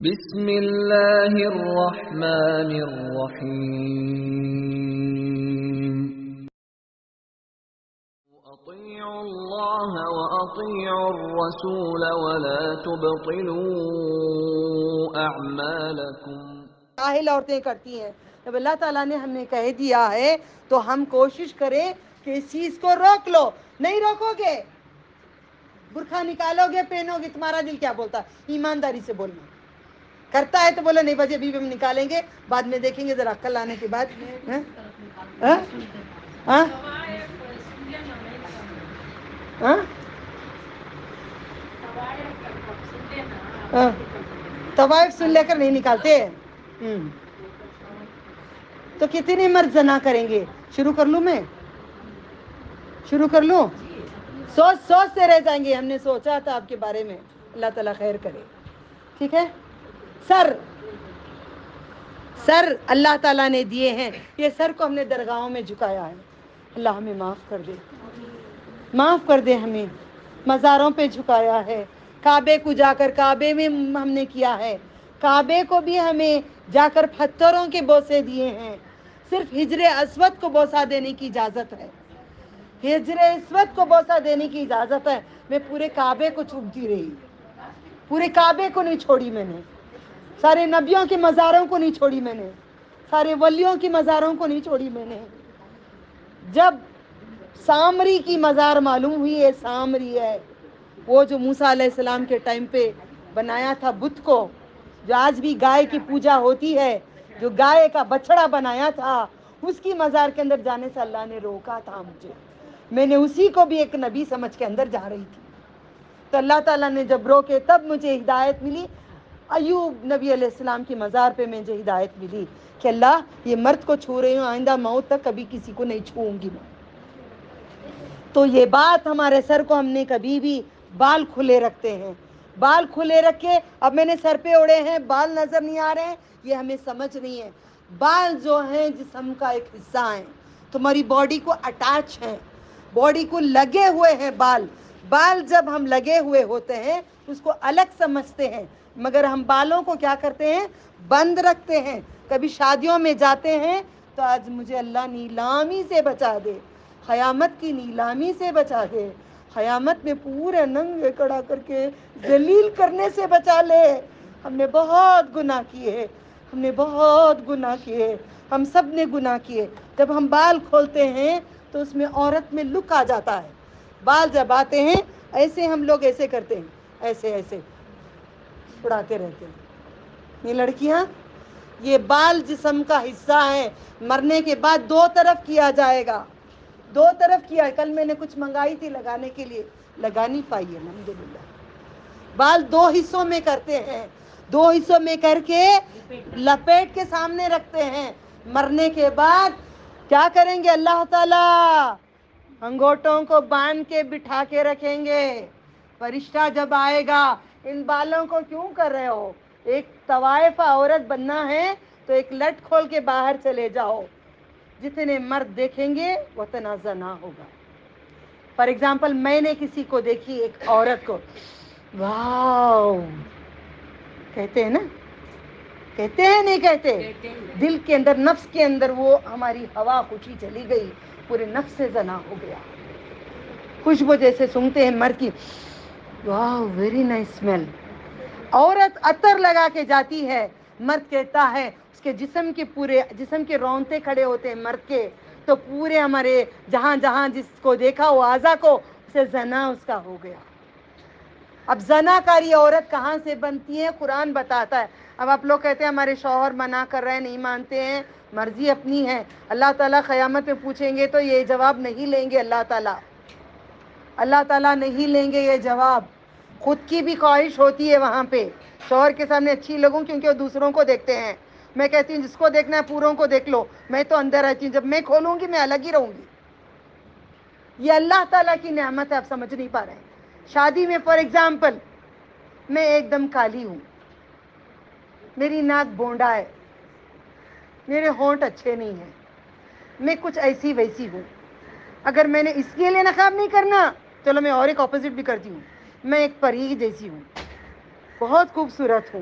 بسم اللہ الرحمن الرحیم اطیعوا اللہ واطیعوا الرسول ولا تبطلوا اعمالکم۔ جاہل عورتیں کرتی ہیں، جب اللہ تعالیٰ نے ہمیں کہہ دیا ہے تو ہم کوشش کریں کہ اس چیز کو روک لو۔ نہیں روکو گے، برقع نکالو گے، پہنو گے، تمہارا دل کیا بولتا ہے؟ ایمانداری سے بولنا۔ کرتا ہے تو بولے نہیں بجے ابھی بھی ہم نکالیں گے، بعد میں دیکھیں گے، ذرا عقل آنے کے بعد۔ ہاں؟ ہاں؟ ہاں؟ ہاں؟ ہاں۔ طوائف سن لے کر نہیں نکالتے۔ تو کتنے مرد زنا کریں گے؟ شروع کر لوں میں؟ شروع کر لوں؟ سوچتے رہ جائیں گے۔ ہم نے سوچا تھا آپ کے بارے میں، اللہ تعالیٰ خیر کرے۔ ٹھیک ہے؟ سر اللہ تعالیٰ نے دیے ہیں، یہ سر کو ہم نے درگاہوں میں جھکایا ہے۔ اللہ ہمیں معاف کر دے، معاف کر دے۔ ہمیں مزاروں پہ جھکایا ہے، کعبے کو جا کر کعبے میں ہم نے کیا ہے، کعبے کو بھی ہمیں جا کر پتھروں کے بوسے دیے ہیں۔ صرف حجر اسود کو بوسہ دینے کی اجازت ہے، حجر اسود کو بوسہ دینے کی اجازت ہے۔ میں پورے کعبے کو چومتی رہی، پورے کعبے کو نہیں چھوڑی میں نے، سارے نبیوں کے مزاروں کو نہیں چھوڑی میں نے، سارے ولیوں کی مزاروں کو نہیں چھوڑی میں نے۔ جب سامری کی مزار معلوم ہوئی ہے، سامری ہے وہ جو موسیٰ علیہ السلام کے ٹائم پہ بنایا تھا بت کو، جو آج بھی گائے کی پوجا ہوتی ہے، جو گائے کا بچڑا بنایا تھا، اس کی مزار کے اندر جانے سے اللہ نے روکا تھا مجھے۔ میں نے اسی کو بھی ایک نبی سمجھ کے اندر جا رہی تھی، تو اللہ تعالیٰ نے جب روکے تب مجھے ہدایت ملی۔ ایوب نبی علیہ السلام کی مزار پہ مجھے ہدایت ملی کہ اللہ یہ مرد کو چھو رہی ہوں، آئندہ موت تک کبھی کسی کو نہیں چھوؤں گی میں۔ تو یہ بات ہمارے سر کو، ہم نے کبھی بھی بال کھلے رکھتے ہیں، بال کھلے رکھے۔ اب میں نے سر پہ اڑے ہیں، بال نظر نہیں آ رہے ہیں، یہ ہمیں سمجھ نہیں ہے۔ بال جو ہیں جسم کا ایک حصہ ہیں، تمہاری باڈی کو اٹیچ ہیں، باڈی کو لگے ہوئے ہیں بال۔ بال جب ہم لگے ہوئے ہوتے ہیں اس کو الگ سمجھتے ہیں، مگر ہم بالوں کو کیا کرتے ہیں؟ بند رکھتے ہیں۔ کبھی شادیوں میں جاتے ہیں تو آج مجھے اللہ نیلامی سے بچا دے، قیامت کی نیلامی سے بچا دے، قیامت میں پورے ننگے کھڑا کر کے ذلیل کرنے سے بچا لے۔ ہم نے بہت گناہ کیے، ہم نے بہت گناہ کیے، ہم سب نے گناہ کیے۔ جب ہم بال کھولتے ہیں تو اس میں عورت میں لک آ جاتا ہے۔ بال جب آتے ہیں ایسے ہم لوگ ایسے کرتے ہیں، ایسے ایسے اڑاتے رہتے ہیں۔ یہ لڑکیاں، یہ بال جسم کا حصہ ہیں، مرنے کے بعد دو طرف کیا جائے گا، دو طرف کیا ہے۔ کل میں نے کچھ منگائی تھی لگانے کے لیے، لگا نہیں پائی الحمدللہ۔ بال دو حصوں میں کرتے ہیں، دو حصوں میں کر کے لپیٹ کے سامنے رکھتے ہیں۔ مرنے کے بعد کیا کریں گے؟ اللہ تعالیٰ انگوٹھوں کو باندھ کے بٹھا کے رکھیں گے۔ فرشتہ جب آئے گا، ان بالوں کو کیوں کر رہے ہو؟ ایک طوائفہ عورت بننا ہے تو ایک لٹ کھول کے باہر چلے جاؤ، جتنے مرد دیکھیں گے وہ تنازع نہ ہوگا۔ فار ایگزامپل میں نے کسی کو دیکھی، ایک عورت کو، واو کہتے ہیں نا، کہتے ہیں نہیں کہتے؟ دل کے اندر، نفس کے اندر وہ ہماری ہوا خوشی چلی گئی، پورے نفس سے زنا ہو گیا۔ خوشبو جیسے سونگتے ہیں مرد کی، واو ویری نائس اسمیل۔ عورت عطر لگا کے جاتی ہے، مرد کہتا ہے، اس کے جسم کے رونتے کھڑے ہوتے ہیں مرد کے، تو پورے ہمارے جہاں جہاں جس کو دیکھا وہ اعضا کو، اسے زنا اس کا ہو گیا۔ اب زنا کاری عورت کہاں سے بنتی ہے؟ قرآن بتاتا ہے۔ اب آپ لوگ کہتے ہیں ہمارے شوہر منع کر رہے ہیں، نہیں مانتے ہیں، مرضی اپنی ہے۔ اللہ تعالیٰ قیامت میں پوچھیں گے تو یہ جواب نہیں لیں گے، اللہ تعالیٰ نہیں لیں گے یہ جواب۔ خود کی بھی خواہش ہوتی ہے وہاں پہ، شوہر کے سامنے اچھی لگوں کیونکہ وہ دوسروں کو دیکھتے ہیں۔ میں کہتی ہوں جس کو دیکھنا ہے پوروں کو دیکھ لو، میں تو اندر رہتی ہوں، جب میں کھولوں گی میں الگ ہی رہوں گی۔ یہ اللہ تعالیٰ کی نعمت ہے، آپ سمجھ نہیں پا رہے ہیں۔ شادی میں فار ایگزامپل میں ایک دم کالی ہوں، میری ناک بونڈا ہے، میرے ہونٹ اچھے نہیں ہیں، میں کچھ ایسی ویسی ہوں۔ اگر میں نے اس کے لیے نقاب نہیں کرنا، چلو میں اور ایک اپوزٹ بھی کرتی ہوں، میں ایک پری جیسی ہوں، بہت خوبصورت ہوں،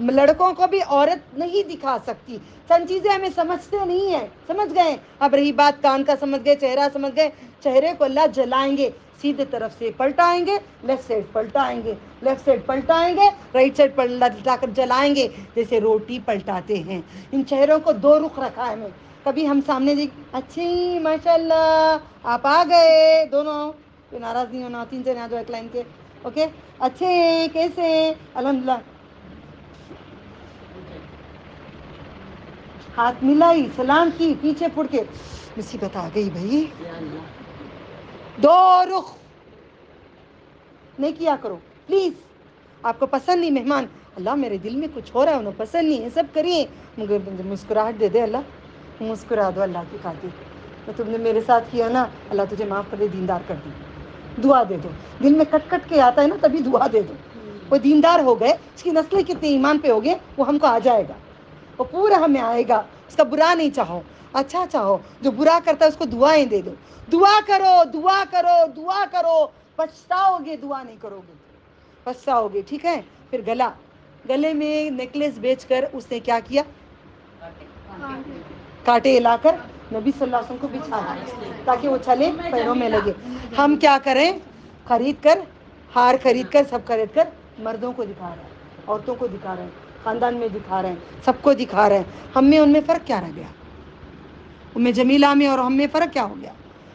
لڑکوں کو بھی عورت نہیں دکھا سکتی. چند چیزیں ہمیں سمجھتے نہیں ہیں, سمجھ گئے. اب رہی بات کان کا, سمجھ گئے, چہرہ سمجھ گئے. چہرے کو اللہ جلائیں گے, سیدھے طرف سے پلٹائیں گے, لیفٹ سائڈ پلٹائیں گے, لیفٹ سائڈ پلٹائیں گے, رائٹ سائڈ پلٹا کر جلائیں گے, جیسے روٹی پلٹاتے ہیں. ان چہروں کو دو رخ رکھا ہے میں. کبھی ہم سامنے دیکھ, اچھی ماشاء اللہ آپ آ گئے, دونوں ناراض نہیں ہونا, 3 سے نہ دو ایک لائن کے, اوکے, اچھے ہیں, کیسے ہیں, الحمدللہ, ہاتھ ملائی, سلام کی, پیچھے پڑ کے, مصیبت آ گئی بھائی. دو رخ نہیں کیا کرو پلیز. آپ کو پسند نہیں مہمان, اللہ میرے دل میں کچھ ہو رہا ہے, انہیں پسند نہیں ہے, سب کریے, مگر مسکراہٹ دے دے اللہ, مسکرا دو اللہ کی خاطر. تو تم نے میرے ساتھ کیا نا, اللہ تجھے معاف کر دے, دیندار کر دے. دعا دے دو, دل میں کٹ کٹ کے آتا ہے نا, تبھی دعا دے دو. وہ دیندار ہو گئے, اس کی نسلیں کتنے ایمان پہ ہو گئے, وہ ہم کو آ جائے گا, وہ پورا ہمیں آئے گا. اس کا برا نہیں چاہو, اچھا چاہو. جو برا کرتا ہے اس کو دعائیں دے دو. دعا کرو, دعا کرو, دعا کرو, پچھتاؤ گے, دعا نہیں کرو گے پچھتاؤ گے. ٹھیک ہے. پھر گلا, گلے میں نیکلیس بیچ کر اس نے کیا کیا, کانٹے لا کر نبی صلی اللہ علیہ وسلم کو بچھایا تاکہ وہ چلے, پیروں میں لگے. ہم کیا کریں, خرید کر, ہار خرید کر, سب خرید کر مردوں کو دکھا رہے ہیں, عورتوں کو دکھا رہے ہیں, خاندان میں دکھا رہے ہیں, سب کو دکھا رہے ہیں. ہم میں ان میں فرق کیا رہ گیا, ام جمیلہ میں اور ہم میں فرق کیا ہو گیا.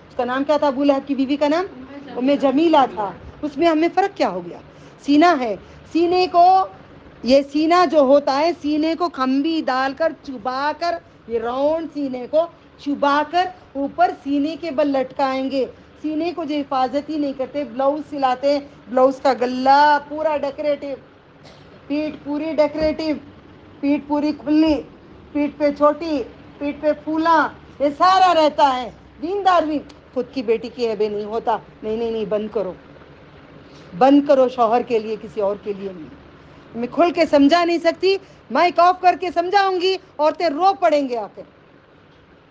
اس کا نام کیا تھا, ابو لہب کی بیوی کا نام ام جمیلہ تھا, اس میں ہمیں فرق کیا ہو گیا. سینہ ہے, سینے کو, یہ سینہ جو ہوتا ہے, سینے کو کھمبی ڈال کر چبا کر, یہ راؤنڈ سینے کو چبا کر اوپر سینے کے بل لٹکائیں گے. سینے کو جو حفاظت ہی نہیں کرتے, بلاؤز سلاتے ہیں, بلاؤز کا گلا پورا ڈیکوریٹو, پیٹ پوری ڈیکوریٹو, پیٹ پوری کھلی, پیٹ پہ چھوٹی, پیٹ پہ پھولا, یہ سارا رہتا ہے. دیندار بھی خود کی بیٹی کی ایبے نہیں ہوتا. نہیں نہیں نہیں, بند کرو, بند کرو, شوہر کے لیے, کسی اور کے لیے نہیں. میں کھل کے سمجھا نہیں سکتی, مائک آف کر کے سمجھاؤں گی, عورتیں رو پڑیں گے آ کر.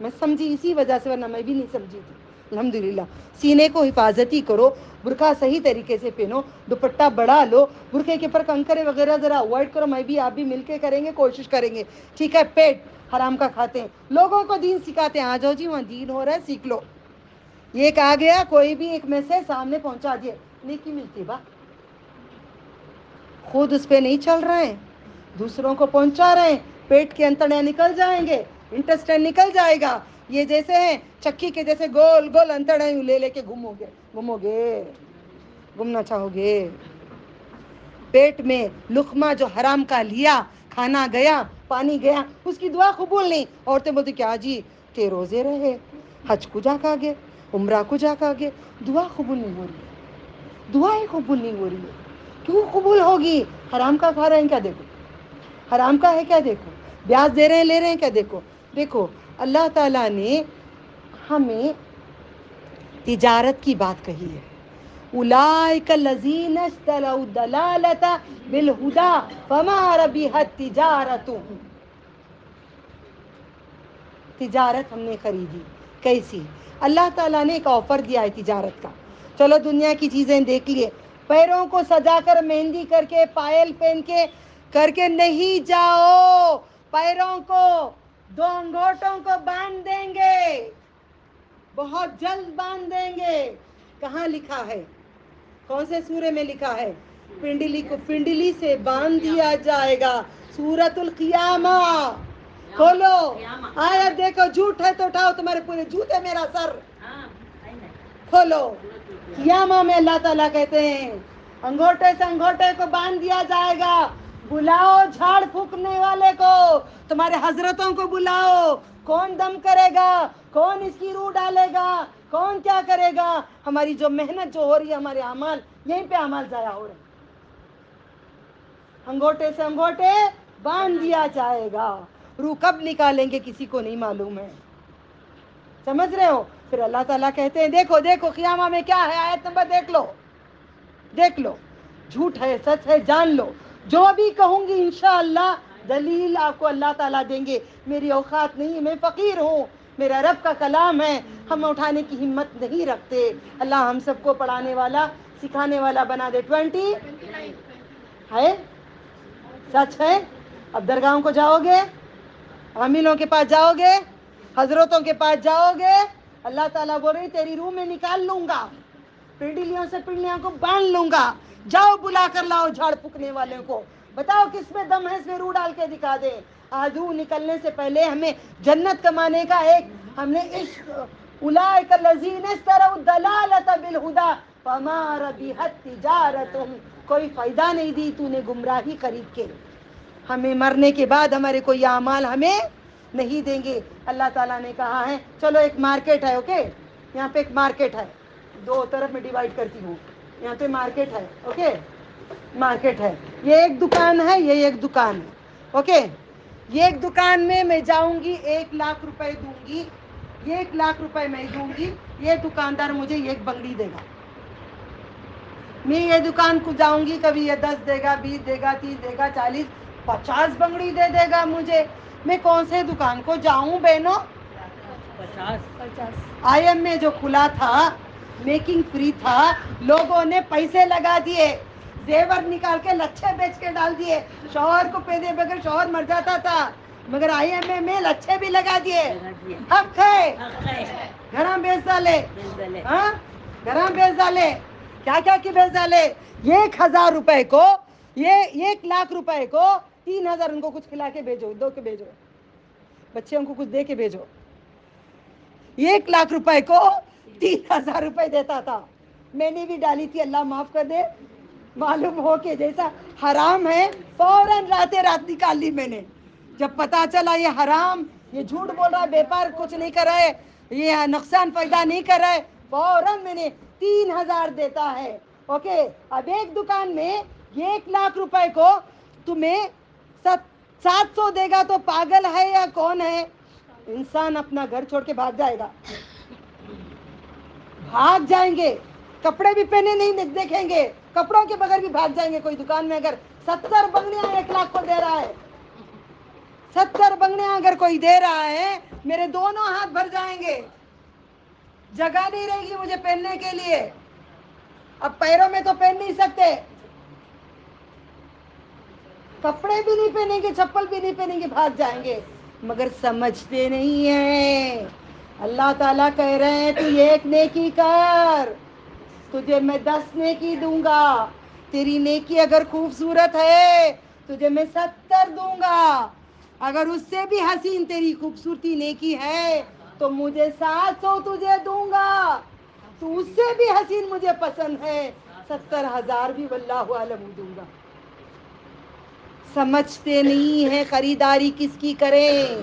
میں سمجھی اسی وجہ سے, ورنہ میں بھی نہیں سمجھی تھی. الحمدللہ. سینے کو حفاظتی کرو, برقع صحیح طریقے سے پہنو, دوپٹہ بڑھا لو, برقعے کے اوپر کنکرے وغیرہ ذرا اوائڈ کرو. میں بھی, آپ بھی مل کے کریں گے, کوشش کریں گے. ٹھیک ہے. پیٹ حرام کا کھاتے ہیں, لوگوں کو دین سکھاتے ہیں, آ جاؤ جی, وہاں دین ہو رہا ہے, سیکھ لو. یہ ایک آ گیا, کوئی بھی ایک میسج سامنے پہنچا دیا, نیکی ملتی با, خود اس پہ نہیں چل رہے ہیں, دوسروں کو پہنچا رہے ہیں. پیٹ کے انتڑیاں نکل جائیں گے, انٹسٹائن نکل جائے گا. یہ جیسے ہیں چکی کے جیسے گول گول انتڑے لے لے کے گھومو گے, گھومنا چاہو گے. پیٹ میں لقمہ جو حرام کا لیا, کھانا گیا, پانی گیا, اس کی دعا قبول نہیں. عورتیں بولتی کیا جی, کہ روزے رہے, حج کو جا کے گئے, عمرہ کو جا کے گئے, دعا قبول نہیں ہو رہی ہے, دعائیں قبول نہیں ہو رہی ہے. کیوں قبول ہوگی, حرام کا کھا رہے ہیں کیا, دیکھو حرام کا ہے کیا, دیکھو بیاج دے رہے ہیں, لے رہے ہیں کیا, دیکھو. دیکھو اللہ تعالیٰ نے ہمیں تجارت کی بات کہی ہے. اولئک الذین اشتروا الضلالۃ بالہدی فما ربحت تجارتہم. تجارت ہم نے خریدی, کیسی, اللہ تعالیٰ نے ایک آفر دیا ہے تجارت کا. چلو دنیا کی چیزیں دیکھ لیے, پیروں کو سجا کر, مہندی کر کے, پائل پہن کے کر کے نہیں جاؤ, پیروں کو, 2 انگوٹھوں کو باندھ دیں گے, بہت جلد باندھ دیں گے. کہاں لکھا ہے, کون سے سورے میں لکھا ہے, پنڈلی کو پنڈلی سے باندھ دیا جائے گا. سورۃ القیامہ کھولو, آیت دیکھو, جھوٹ ہے تو اٹھاؤ, تمہارے پورے جھوٹ ہے میرا سر, کھولو. قیامہ میں اللہ تعالیٰ کہتے ہیں انگوٹھے سے انگوٹھے کو باندھ دیا جائے گا. بلاؤ جھاڑ پھونکنے والے کو, تمہارے حضرتوں کو بلاؤ, کون دم کرے گا, کون اس کی روح ڈالے گا, کون کیا کرے گا. ہماری جو محنت جو ہو رہی ہے, ہمارے اعمال, یہیں پہ اعمال ضائع ہو رہے ہیں. انگوٹھے سے انگوٹھے باندھ دیا جائے گا. روح کب نکالیں گے کسی کو نہیں معلوم ہے, سمجھ رہے ہو. پھر اللہ تعالیٰ کہتے ہیں دیکھو دیکھو قیامہ میں کیا ہے, آیت نمبر دیکھ لو, دیکھ لو, جھوٹ ہے سچ ہے جان لو. جو بھی کہوں گی انشاءاللہ دلیل آپ کو اللہ تعالیٰ دیں گے. میری اوقات نہیں ہے, میں فقیر ہوں, میرا رب کا کلام ہے, ہم اٹھانے کی ہمت نہیں رکھتے. اللہ ہم سب کو پڑھانے والا, سکھانے والا بنا دے. 20 ہے, سچ ہے, اب درگاہوں کو جاؤ گے, عاملوں کے پاس جاؤ گے, حضرتوں کے پاس جاؤ گے, اللہ تعالیٰ بول رہی تیری روح میں نکال لوں گا, پنڈلیوں سے پنڈلیوں کو باندھ لوں گا. جاؤ بلا کر لاؤ جھاڑ پھونکنے والوں کو, بتاؤ کس میں دم ہے, اس میں روح ڈال کے دکھا دے. آج روح نکلنے سے پہلے ہمیں جنت کمانے کا ایک ہم نے عشق, اولئک الذین اشتروا الضلالۃ بالہدی فما ربحت تجارتہم, کوئی فائدہ نہیں دی تو نے گمراہی خرید کے. ہمیں مرنے کے بعد ہمارے کوئی اعمال ہمیں نہیں دیں گے. اللہ تعالیٰ نے کہا ہے چلو ایک مارکیٹ ہے, اوکے, یہاں پہ ایک مارکیٹ ہے, دو طرف میں ڈیوائڈ کرتی ہوں, یہاں پہ مارکیٹ ہے, اوکے, مارکیٹ ہے, یہ ایک دکان ہے, یہ ایک دکان ہے, اوکے. یہ ایک دکان میں جاؤں گی 1,00,000 روپے دوں گی, یہ 1,00,000 روپے میں دوں گی, یہ دکاندار مجھے ایک بنگڑی دے گا. میں یہ دکان کو جاؤں گی, کبھی یہ 10 دے گا, 20 دے گا, 30 دے گا, 40 50 بنگڑی دے گا مجھے. میں کون سے دکان کو جاؤں بہنوں؟ 50. آئی ایم میں جو کھلا تھا, میکنگ فری تھا, لوگوں نے پیسے لگا دیے, زیور نکال کے لچھے بیچ کے ڈال دیے. شوہر کو پیدے بغیر شوہر مر جاتا تھا, مگر آئی ایم اے میں لچھے بھی لگا دیے. حق ہے, گھراں بیچ ڈالے, ہاں گھراں بیچ ڈالے, کیا کیا کی بیچ ڈالے. 1,000 روپے کو, یہ 1,00,000 روپے کو 3,000 ان کو کچھ کھلا کے بھیجو, دو کے بھیجو, بچوں کو کچھ دے کے بھیجو. 1,00,000 روپے کو 3,000 روپے دیتا تھا. میں نے بھی ڈالی تھی, اللہ معاف کر دے, معلوم ہو کہ جیسا حرام ہے فوراً رات نکال لی میں نے. جب پتا چلا یہ حرام, یہ جھوٹ بول رہا ہے, بیپار کچھ نہیں کر رہے, یہ نقصان فائدہ نہیں کر رہے, فوراً میں نے 3,000 دیتا ہے, اوکے. اب ایک دکان میں یہ 1,00,000 روپے کو تمہیں 700 دے گا تو پاگل ہے یا کون ہے؟ انسان اپنا گھر چھوڑ کے بھاگ جائے گا, بھاگ جائیں گے, کپڑے بھی پہنے نہیں دیکھیں گے, کپڑوں کے بغیر بھی بھاگ جائیں گے. کوئی دکان میں اگر 70 بنگڑیاں 1,00,000 کو دے رہا ہے, 70 بنگڑیاں اگر کوئی دے رہا ہے, میرے دونوں ہاتھ بھر جائیں گے, جگہ نہیں رہے گی مجھے پہننے کے لیے. اب پیروں میں تو پہن نہیں سکتے, کپڑے بھی نہیں پہنیں گے, چپل بھی نہیں پہنیں گے, بھاگ جائیں گے. مگر سمجھتے نہیں ہیں. اللہ تعالیٰ کہہ رہے ہیں تو ایک نیکی کر, تجھے میں 10 نیکی دوں گا. تیری نیکی اگر خوبصورت ہے تجھے میں 70 دوں گا, اگر اس سے بھی حسین تیری خوبصورتی نیکی ہے تو مجھے 700 تجھے دوں گا. تو اس سے بھی حسین مجھے پسند ہے, 70,000 بھی واللہ عالم دوں گا. سمجھتے نہیں ہیں خریداری کس کی کریں,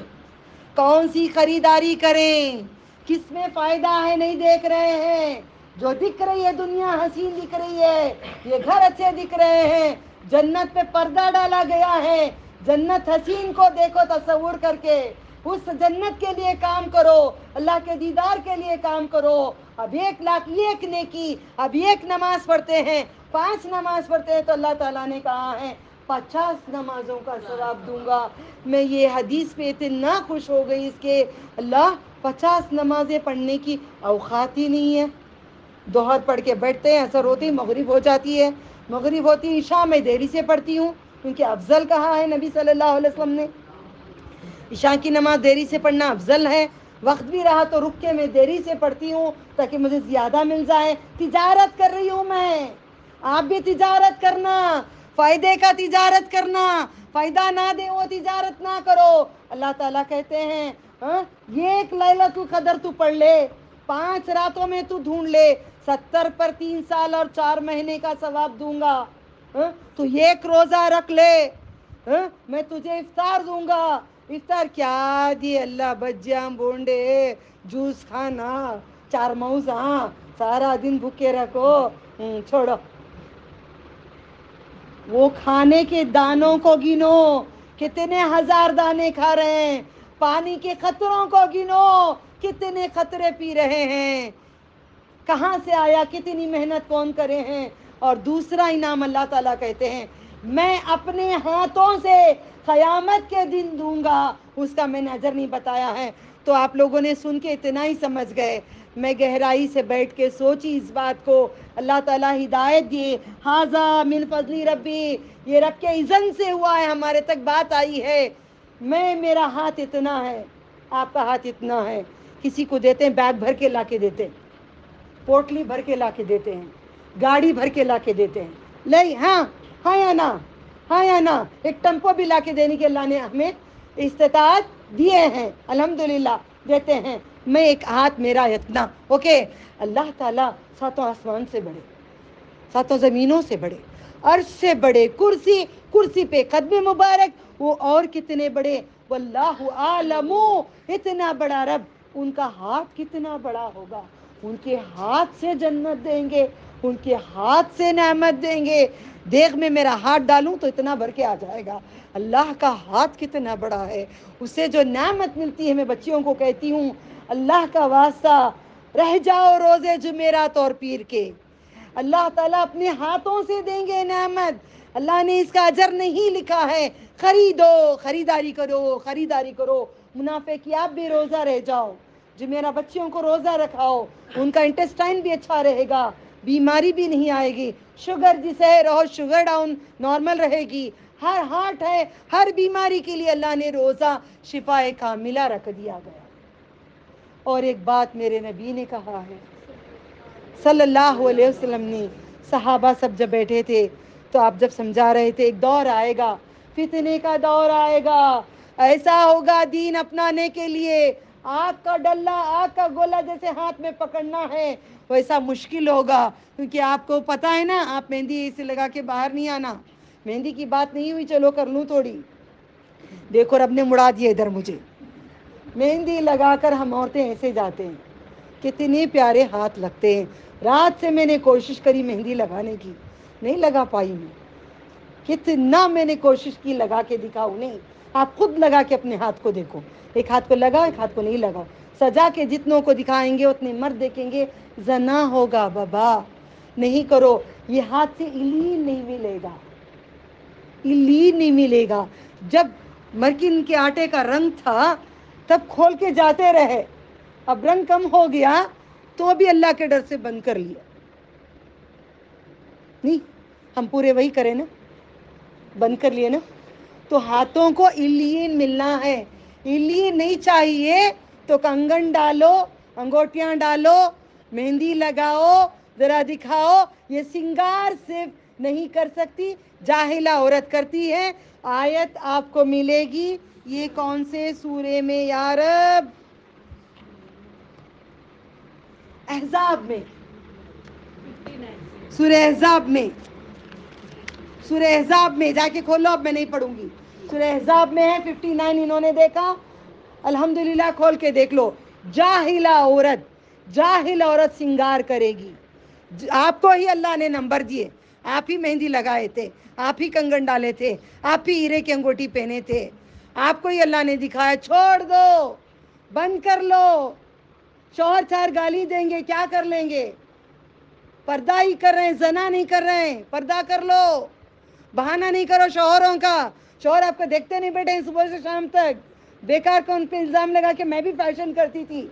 کون سی خریداری کریں, کس میں فائدہ ہے نہیں دیکھ رہے ہیں. جو دکھ رہی ہے دنیا حسین دکھ رہی ہے, یہ گھر اچھے دکھ رہے ہیں, جنت پہ پردہ ڈالا گیا ہے. جنت حسین کو دیکھو تصور کر کے, اس جنت کے لیے کام کرو, اللہ کے دیدار کے لیے کام کرو. اب 1,00,000 ایک نیکی, اب ایک نماز پڑھتے ہیں, 5 نماز پڑھتے ہیں تو اللہ تعالیٰ نے کہا ہے 50 نمازوں کا ثواب دوں گا. میں یہ حدیث پہ اتنا خوش ہو گئی اس کے, اللہ 50 نمازیں پڑھنے کی اوقات ہی نہیں ہے. دوہر پڑھ کے بیٹھتے ہیں, اثر ہوتی مغرب ہو جاتی ہے, مغرب ہوتی عشاء میں دیری سے پڑھتی ہوں, کیونکہ افضل کہا ہے نبی صلی اللہ علیہ وسلم نے, عشاء کی نماز دیری سے پڑھنا افضل ہے. وقت بھی رہا تو رک کے میں دیری سے پڑھتی ہوں تاکہ مجھے زیادہ مل جائے. تجارت کر رہی ہوں میں, آپ بھی تجارت کرنا, فائدے کا تجارت کرنا, فائدہ نہ دے وہ تجارت نہ کرو. اللہ تعالیٰ کہتے ہیں یہ ایک لیلۃ القدر تو پڑھ لے, 5 راتوں میں تو ڈھونڈ لے, 70 پر 3 سال اور 4 مہینے کا ثواب دوں گا. تو ایک روزہ رکھ لے, میں تجھے افطار دوں گا. افطار کیا دی اللہ, بجیاں بونڈے, جوس کھانا, 4 موزاں, سارا دن بھوکے رکھو, چھوڑو. وہ کھانے کے دانوں کو گنو, کتنے 1000 دانے کھا رہے ہیں. پانی کے قطروں کو گنو, کتنے قطرے پی رہے ہیں. کہاں سے آیا, کتنی محنت کون کرے ہیں. اور دوسرا انعام اللہ تعالیٰ کہتے ہیں میں اپنے ہاتھوں سے قیامت کے دن دوں گا, اس کا میں نے اجر نہیں بتایا ہے. تو آپ لوگوں نے سن کے اتنا ہی سمجھ گئے, میں گہرائی سے بیٹھ کے سوچی اس بات کو. اللہ تعالیٰ ہدایت دیے. ہاذا من فضل ربی, یہ رب کے اذن سے ہوا ہے, ہمارے تک بات آئی ہے. میرا ہاتھ اتنا ہے, آپ کا ہاتھ اتنا ہے. کسی کو دیتے ہیں بیگ بھر کے لا کے دیتے ہیں, پوٹلی بھر کے لا کے دیتے ہیں, گاڑی بھر کے لا کے دیتے ہیں. لے ہاں ہاں یا نا, ہاں یا نا, ایک ٹمپو بھی لا کے دینے کے اللہ نے ہمیں استطاعت دیے ہیں, الحمدللہ دیتے ہیں. میں ایک ہاتھ میرا اتنا, اوکے. اللہ تعالیٰ ساتوں آسمان سے بڑے, ساتوں زمینوں سے بڑے, عرش سے بڑے, کرسی پہ قدم مبارک وہ اور کتنے بڑے. واللہ عالم, اتنا بڑا رب, ان کا ہاتھ کتنا بڑا ہوگا. ان کے ہاتھ سے جنت دیں گے, ان کے ہاتھ سے نعمت دیں گے. دیگ میں میرا ہاتھ ڈالوں تو اتنا بھر کے آ جائے گا. اللہ کا ہاتھ کتنا بڑا ہے, اسے جو نعمت ملتی ہے. میں بچیوں کو کہتی ہوں, اللہ کا واسطہ رہ جاؤ روزے جمعرات اور پیر کے, اللہ تعالیٰ اپنے ہاتھوں سے دیں گے نعمت. اللہ نے اس کا اجر نہیں لکھا ہے. خریدو, خریداری کرو, خریداری کرو. منافقیات بھی روزہ رہ جاؤ, جمعرات بچیوں کو روزہ رکھاؤ, ان کا انٹسٹائن بھی اچھا رہے گا, بیماری بھی نہیں آئے گی. شوگر جسے ہے رہو, شوگر ڈاؤن نارمل رہے گی. ہر ہارٹ ہے, ہر بیماری کے لیے اللہ نے روزہ شفا کاملہ رکھ دیا گیا. اور ایک بات میرے نبی نے کہا ہے صلی اللہ علیہ وسلم نے, صحابہ سب جب بیٹھے تھے تو آپ جب سمجھا رہے تھے, ایک دور آئے گا, فتنے کا دور آئے گا. ایسا ہوگا دین اپنانے کے لیے آگ کا ڈلہ, آگ کا گولا جیسے ہاتھ میں پکڑنا ہے, ویسا مشکل ہوگا. کیونکہ آپ کو پتہ ہے نا, آپ مہندی اسے لگا کے باہر نہیں آنا. مہندی کی بات نہیں ہوئی, چلو کر لوں تھوڑی. دیکھو رب نے مڑا دیا ادھر مجھے. مہندی لگا کر ہم عورتیں ایسے جاتے ہیں, کتنے پیارے ہاتھ لگتے ہیں. رات سے میں نے کوشش کری مہندی لگانے کی, نہیں لگا پائی میں. کتنا میں نے کوشش کی لگا کے دکھاؤں, نہیں. آپ خود لگا کے اپنے ہاتھ کو دیکھو, ایک ہاتھ کو لگا, ایک ہاتھ کو نہیں لگا. سجا کے جتنوں کو دکھائیں گے اتنے مرد دیکھیں گے, زنا ہوگا بابا. نہیں کرو, یہ ہاتھ سے ایلین نہیں ملے گا, ایلین نہیں ملے گا. جب مرکن کے آٹے کا رنگ تھا تب کھول کے جاتے رہے, اب رنگ کم ہو گیا تو بھی اللہ کے ڈر سے بند کر لیا. نہیں, ہم پورے وہی کریں نا, بند کر لیے نا. تو ہاتھوں کو ایلین ملنا ہے. ایلین نہیں چاہیے تو کنگن ڈالو, انگوٹیاں ڈالو, مہندی لگاؤ, ذرا دکھاؤ. یہ سنگار صرف نہیں کر سکتی, جاہلہ عورت کرتی ہے. آیت آپ کو ملے گی, یہ کون سے سورے میں یا رب؟ احزاب میں, سورہ احزاب میں, سورہ احزاب میں جا کے کھولو, اب میں نہیں پڑھوں گی. سورہ احزاب میں ہے 59. انہوں نے دیکھا, الحمدللہ کھول کے دیکھ لو. جاہلہ عورت, جاہل عورت سنگار کرے گی. آپ کو ہی اللہ نے نمبر دیے, آپ ہی مہندی لگائے تھے, آپ ہی کنگن ڈالے تھے, آپ ہی ہیرے کی انگوٹی پہنے تھے, آپ کو ہی اللہ نے دکھایا. چھوڑ دو, بند کر لو. شوہر چار گالی دیں گے, کیا کر لیں گے؟ پردہ ہی کر رہے ہیں, زنا نہیں کر رہے ہیں. پردہ کر لو, بہانہ نہیں کرو شوہروں کا. شوہر آپ کو دیکھتے نہیں بیٹھے ہیں صبح سے شام تک, بیکار کو ان پہ الزام لگا کہ میں بھی فیشن کرتی تھی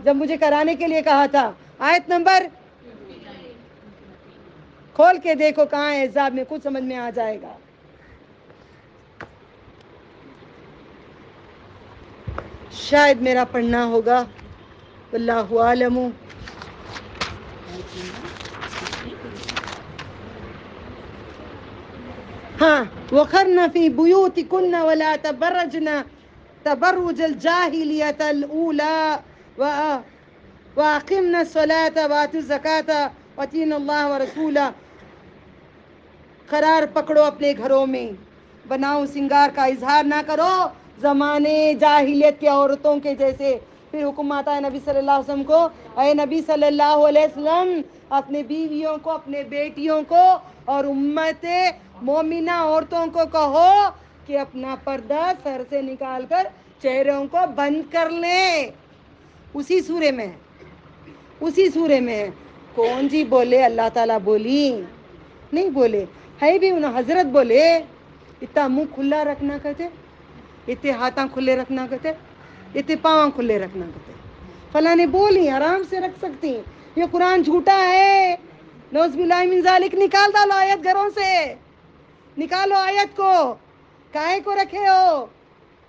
جب مجھے کرانے کے لیے کہا تھا. آیت نمبر کھول کے دیکھو کہاں ہے احزاب میں, کچھ سمجھ میں آ جائے گا. شاید میرا پڑھنا ہوگا, واللہ عالم. ہاں, وقرن فی بیوتکن ولا تبرجن تبرج الجاہلیت الاولی واقمنا الصلاة واتوا الزکاة واطیعن اللہ ورسولہ. قرار پکڑو اپنے گھروں میں, بناؤ سنگار کا اظہار نہ کرو زمانے جاہلیت کے عورتوں کے جیسے. پھر حکم آتا ہے نبی صلی اللہ علیہ وسلم کو, اے نبی صلی اللہ علیہ وسلم اپنے بیویوں کو, اپنے بیٹیوں کو اور امت مومنہ عورتوں کو کہو کہ اپنا پردہ سر سے نکال کر چہروں کو بند کر لیں. اسی سورے میں, اسی سورے میں. کون جی بولے؟ اللہ تعالیٰ بولی نہیں بولے, ہے بھی انہوں حضرت بولے. اتنا منہ کھلا رکھنا کہتے, اتنے ہاتھاں کھلے رکھنا کہتے, اتنے پاؤں کھلے رکھنا کہتے. فلاں نے بولی آرام سے رکھ سکتی ہیں. یہ قرآن جھوٹا ہے. نوز باللہ من ذالک. نکال ڈالو آیت گھروں سے, نکالو آیت کو. کاہے کو رکھے ہو,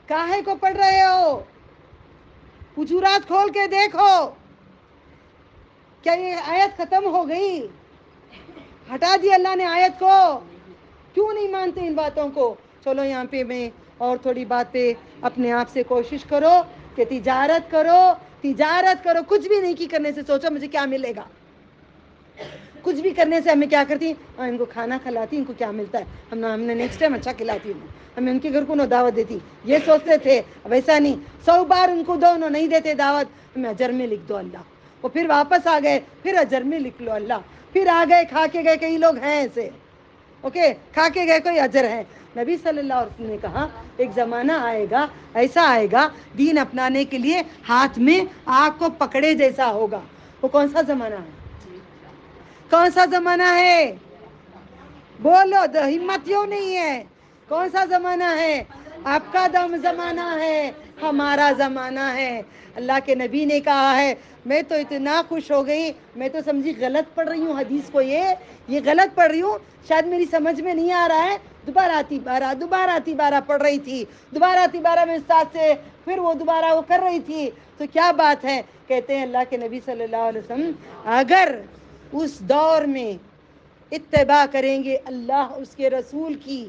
کاہے کو پڑھ رہے ہو؟ حجورات کھول کے دیکھو. کیا یہ آیت ختم ہو گئی؟ ہٹا دی اللہ نے آیت کو. کیوں نہیں مانتے ان باتوں کو؟ چلو یہاں پہ میں اور تھوڑی بات پہ اپنے آپ سے کوشش کرو کہ تجارت کرو, تجارت کرو. کچھ بھی نہیں کی کرنے سے سوچو مجھے کیا ملے گا. کچھ بھی کرنے سے ہمیں کیا کرتی ہیں, ان کو کھانا کھلاتی, ان کو کیا ملتا ہے, ہم نے نیکسٹ ٹائم اچھا کھلاتی ہوں, ہمیں ان کے گھر کو نہ دعوت دیتی, یہ سوچتے تھے. اب ایسا نہیں, 100 بار ان کو دو, انہوں نہیں دیتے دعوت, ہمیں اجر میں لکھ دو اللہ. وہ پھر واپس آ گئے, پھر اجر میں لکھ لو اللہ. پھر آ گئے, کھا کے گئے, کئی لوگ ہیں ایسے, اوکے, کھا کے گئے, کوئی اجر ہے. نبی صلی اللہ علیہ وسلم نے کہا ایک زمانہ آئے گا, ایسا آئے گا دین اپنانے کے لیے ہاتھ میں آگ کو پکڑے جیسا ہوگا. وہ کون سا زمانہ ہے؟ کون سا زمانہ ہے؟ بولو, ہمت یوں نہیں ہے. کون سا زمانہ ہے؟ آپ کا دم زمانہ ہے, ہمارا زمانہ ہے. اللہ کے نبی نے کہا ہے. میں تو اتنا خوش ہو گئی, میں تو سمجھی غلط پڑھ رہی ہوں حدیث کو, یہ غلط پڑھ رہی ہوں, شاید میری سمجھ میں نہیں آ رہا ہے. دوبارہ تیبارہ پڑھ رہی تھی, دوبارہ تیبارہ میں استاد سے, پھر وہ دوبارہ وہ کر رہی تھی. تو کیا بات ہے؟ کہتے ہیں اللہ کے نبی صلی اللہ علیہ وسلم اگر اس دور میں اتباع کریں گے اللہ اس کے رسول کی,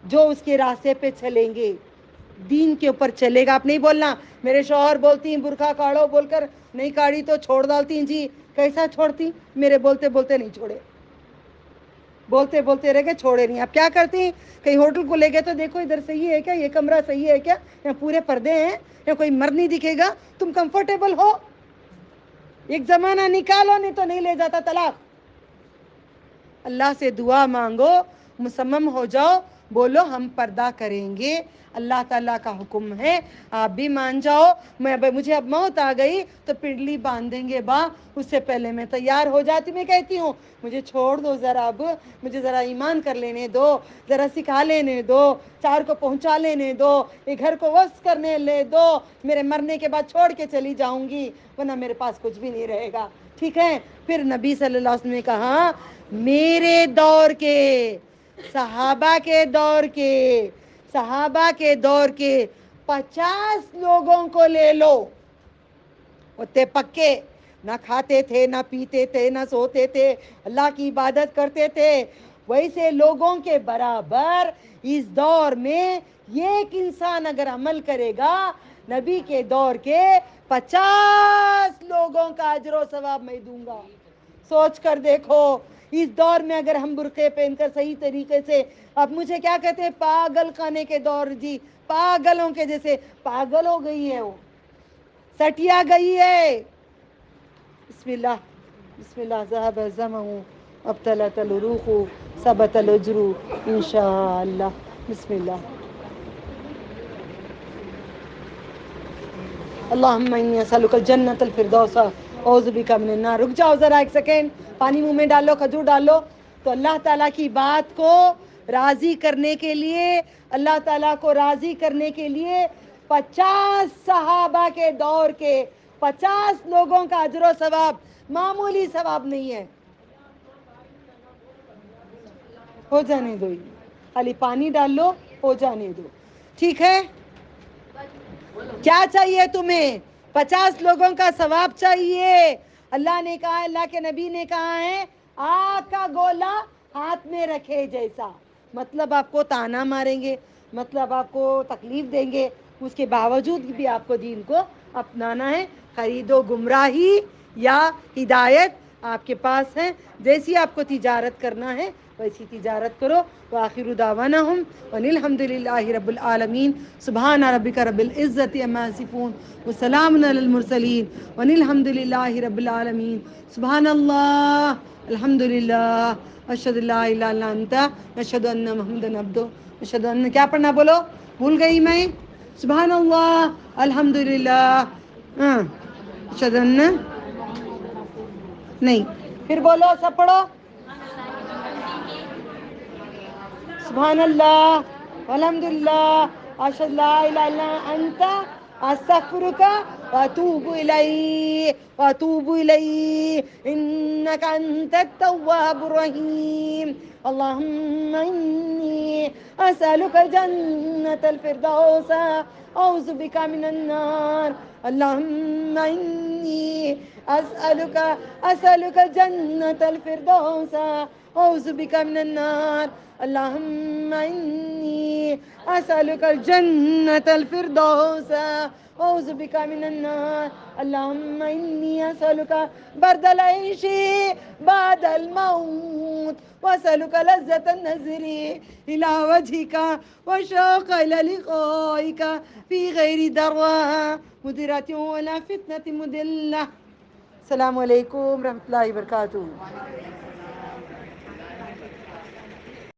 جو اس کے راستے پہ چلیں گے, دین کے اوپر چلے گا. آپ نہیں بولنا میرے شوہر بولتی ہیں برقع کاڑو, بول کر نہیں کاڑی تو چھوڑ ڈالتی ہیں. جی کیسا چھوڑتی؟ میرے بولتے بولتے نہیں چھوڑے, بولتے بولتے رہ گئے, چھوڑے نہیں. آپ کیا کرتی ہیں؟ کہیں ہوٹل کو لے گئے تو دیکھو ادھر صحیح ہے کیا, یہ کمرہ صحیح ہے کیا, یا پورے پردے ہیں, یا کوئی مرد نہیں دکھے گا, تم کمفرٹیبل ہو. ایک زمانہ نکالو, نہیں تو نہیں لے جاتا طلاق. اللہ سے دعا مانگو, مصمم ہو جاؤ, بولو ہم پردہ کریں گے, اللہ تعالیٰ کا حکم ہے, آپ بھی مان جاؤ. مجھے اب موت آ گئی تو پنڈلی باندھ دیں گے با, اس سے پہلے میں تیار ہو جاتی. میں کہتی ہوں مجھے چھوڑ دو ذرا, اب مجھے ذرا ایمان کر لینے دو, ذرا سکھا لینے دو, 4 کو پہنچا لینے دو, یہ گھر کو وصل کرنے لے دو, میرے مرنے کے بعد چھوڑ کے چلی جاؤں گی, ورنہ میرے پاس کچھ بھی نہیں رہے گا. ٹھیک ہے. پھر نبی صلی اللہ علیہ وسلم نے کہا میرے دور کے, صحابہ کے دور کے, صحابہ کے دور کے 50 لوگوں کو لے لو, ہوتے پکے, نہ کھاتے تھے, نہ پیتے تھے, نہ سوتے تھے, اللہ کی عبادت کرتے تھے, ویسے لوگوں کے برابر اس دور میں ایک انسان اگر عمل کرے گا, نبی کے دور کے 50 لوگوں کا اجر و ثواب میں دوں گا. سوچ کر دیکھو, اس دور میں اگر ہم برقعے پہن کر صحیح طریقے سے, اب مجھے کیا کہتے ہیں, پاگل خانے کے دور, جی پاگلوں کے جیسے, پاگل ہو گئی ہے, وہ سٹیا گئی ہے. بسم اللہ, بسم اللہ, ذهب الزمن ابطلت الروح ثبت الاجر انشاء اللہ. بسم اللہ. اللہم انی اسألک الجنت الفردوس اعوذ بک من النار. رک جاؤ ذرا ایک سیکنڈ, پانی منہ میں ڈالو, کھجور ڈالو. تو اللہ تعالیٰ کی بات کو راضی کرنے کے لیے, اللہ تعالیٰ کو راضی کرنے کے لیے 50 صحابہ کے دور کے 50 لوگوں کا اجر و ثواب معمولی ثواب نہیں ہے. ہو جانے دو, خالی پانی ڈال لو, ہو جانے دو. ٹھیک ہے. کیا چاہیے تمہیں؟ 50 لوگوں کا ثواب چاہیے. اللہ نے کہا, اللہ کے نبی نے کہا ہے, آگ کا گولا ہاتھ میں رکھے جیسا. مطلب آپ کو تانا ماریں گے, مطلب آپ کو تکلیف دیں گے, اس کے باوجود بھی آپ کو دین کو اپنانا ہے. خریدو گمراہی یا ہدایت آپ کے پاس ہے. جیسی آپ کو تجارت کرنا ہے ویسی تجارت کرو. وآخر دعوانہم ان الحمد للہ رب العالمین. سبحان ربک رب العزت عما یصفون وسلام علی المرسلین وان الحمد للہ رب العالمین. سبحان اللہ, الحمد للہ, اشہد ان لا الہ الا انت, اشہد ان محمدا عبدہ, اشہد ان, کیا پڑھنا بولو, بھول گئی میں. سبحان اللہ, الحمد للہ, اشہد ان, نہیں, پھر بولو, سب پڑھو. سبحان اللہ, الحمد للہ, اشہد لا الہ الا انت, استغفرک وأتوب إليه وأتوب إليه إنك أنت التواب الرحيم. اللهم إني أسألك جنة الفردوس أعوذ بك من النار. اللهم إني أسألك جنة الفردوس أعوذ بك من النار. اللهم إني أسألك الجنة الفردوس أعوذ بك من النار. اللهم إني أسألك برد العيش بعد الموت وأسألك لذة النظر إلى وجهك وشوق إلى لقائك في غير ضراء مضرة ولا فتنة مضلة. السلام علیکم رحمۃ اللہ وبرکاتہ.